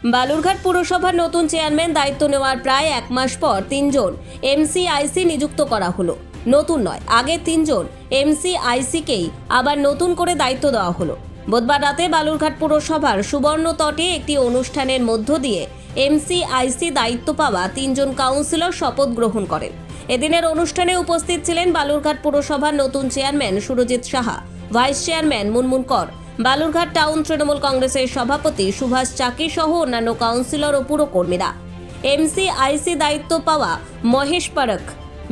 বালুরঘাট পুরসভার নতুন চেয়ারম্যান দায়িত্ব নেওয়ার প্রায় এক মাস পর তিনজন এমসিআইসি নিযুক্ত করা হলো। নতুন নয়, আগে তিনজন এমসিআইসিকেই আবার নতুন করে দায়িত্ব দেওয়া হলো। বুধবার রাতে বালুরঘাট পুরসভার সুবর্ণ তটে একটি অনুষ্ঠানের মধ্য দিয়ে এমসিআইসি দায়িত্ব পাওয়া তিনজন কাউন্সিলর শপথ গ্রহণ করেন। এদিনের অনুষ্ঠানে উপস্থিত ছিলেন বালুরঘাট পুরসভার নতুন chairman Surajit Saha, vice chairman Munmun Kar, Balurghat town Trinamool কংগ্রেসের সভাপতি সুভাষ চাকি সহ অন্যান্য কাউন্সিলর ও পুরকর্মীরা। এমসিআইসি দায়িত্ব পাওয়া মহেশ পারখ,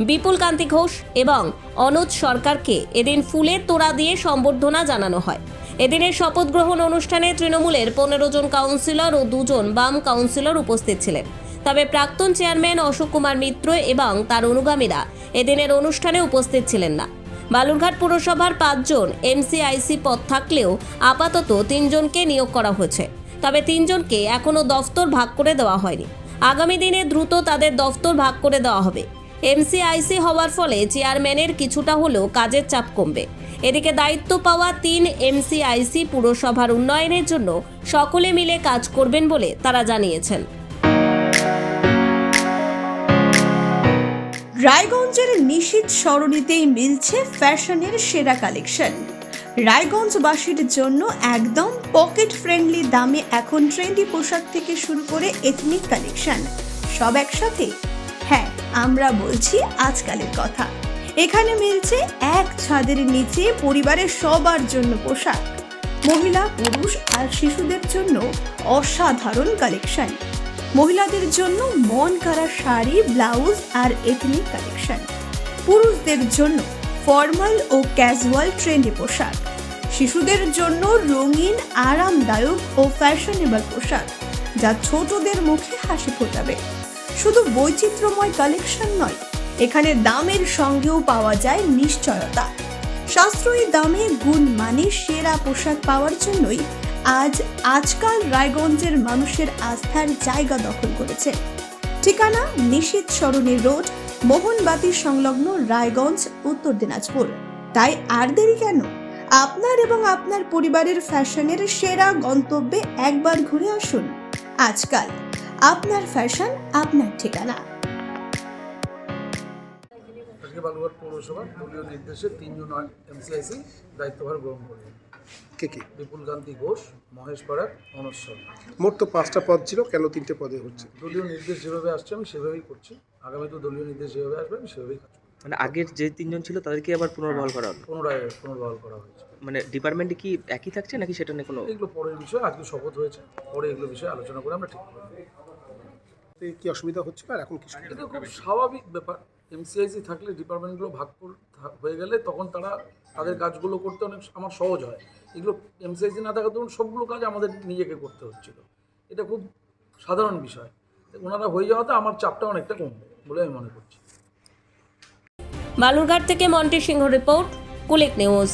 বিপুল কান্তি ঘোষ এবং অনুজ সরকারকে এদিন ফুলের তোড়া দিয়ে সম্বর্ধনা জানানো হয়। এদিনের শপথ গ্রহণ অনুষ্ঠানে তৃণমূলের 15 জন কাউন্সিলর ও 2 জন বাম কাউন্সিলর উপস্থিত ছিলেন। তবে প্রাক্তন চেয়ারম্যান অশোক কুমার মিত্র এবং তার অনুগামীরা এদিনের অনুষ্ঠানে উপস্থিত ছিলেন না। বালুরঘাট পুরসভার 5 জন এমসিআইসি পদ থাকলেও আপাতত 3 জনকে নিয়োগ করা হয়েছে। তবে 3 জনকে এখনও দফতর ভাগ করে দেওয়া হয়নি। আগামী দিনে দ্রুত তাদের দফতর ভাগ করে দেওয়া হবে। এমসিআইসি হওয়ার ফলে চেয়ারম্যানের কিছুটা হলেও কাজের চাপ কমবে। এদিকে দায়িত্ব পাওয়া 3 এমসিআইসি পুরসভার উন্নয়নের জন্য সকলে মিলে কাজ করবেন বলে তারা জানিয়েছেন। রায়গঞ্জের নিশীথ সরণিতেই মিলছে ফ্যাশনের সেরা কালেকশন। রায়গঞ্জবাসীর জন্য একদম পকেট ফ্রেন্ডলি দামে এখন ট্রেন্ডি পোশাক থেকে শুরু করে এথনিক কালেকশন সব একসাথে। হ্যাঁ, আমরা বলছি আজকালের কথা। এখানে মিলছে এক ছাদের নিচে পরিবারের সবার জন্য পোশাক, মহিলা, পুরুষ আর শিশুদের জন্য অসাধারণ কালেকশন। মহিলাদের জন্য মন কাড়া শাড়ি, ব্লাউজ আর এথনিক কালেকশন। পুরুষদের জন্য ফর্মাল ও ক্যাজুয়াল ট্রেন্ডি পোশাক। শিশুদের জন্য রঙিন, আরামদায়ক ও ফ্যাশনেবল পোশাক যা ছোটদের মুখে হাসি ফোটাবে। শুধু বৈচিত্র্যময় কালেকশন নয়, এখানে দামের সঙ্গেও পাওয়া যায় নিশ্চয়তা। সাশ্রয়ী দামে গুণমানে সেরা পোশাক পাওয়ার জন্যই আজকাল রায়গঞ্জের মানুষের আস্থার জায়গা দখল করেছে। ঠিকানা নিশীথ সরণি রোড, মোহনবাতি সংলগ্ন, রায়গঞ্জ, উত্তর দিনাজপুর। তাই আর দেরি কেন? আপনার এবং আপনার পরিবারের ফ্যাশনের সেরা গন্তব্যে একবার ঘুরে আসুন। আজকাল আপনার ফ্যাশন, আপনার ঠিকানা। আজকে বালুরঘাট পৌরসভা দলীয় নির্দেশে 3 জন এমসিআইসি দায়িত্বভার গ্রহণ করলেন। কে কে? বিপুল কান্তি ঘোষ, মহেশ পাড়াক, অনুজ সরকার। মোট তো 5টা পদ ছিল, কেন 3টে পদে হচ্ছে? দলীয় নির্দেশ যেভাবে আসছে আমি সেভাবেই করছি। আগামী তো দলীয় নির্দেশ যেভাবে আসবে আমি সেভাবেই কাজ করব। মানে আগের যে 3 জন ছিল তাদেরকে আবার পুনর্বহাল করা হলো? পুনর্বহাল করা হয়েছে। মানে ডিপার্টমেন্টে কি একই থাকছে নাকি সেটা নিয়ে কোনো? এগুলো পরের বিষয়, আজকে শপথ হয়েছে, পরে এগুলো বিষয়ে আলোচনা করে আমরা ঠিক করব। কি অসুবিধা হচ্ছে আর এখন কি? এটা খুব স্বাভাবিক ব্যাপার। এমসিআইসি থাকলে ডিপার্টমেন্টগুলো ভাগ হয়ে গেলে তখন তাদের কাজগুলো করতে অনেক আমার সহজ হয়। এগুলো এমসিআইসি না থাকা তখন সবগুলো কাজ আমাদের নিজেকে করতে হচ্ছিল। এটা খুব সাধারণ বিষয়। ওনারা হয়ে যাওয়াতে আমার চাপটা অনেকটা কমবে বলে আমি মনে করছি। বালুরঘাট থেকে মন্টি সিংহ রিপোর্ট, কুলিক নিউজ।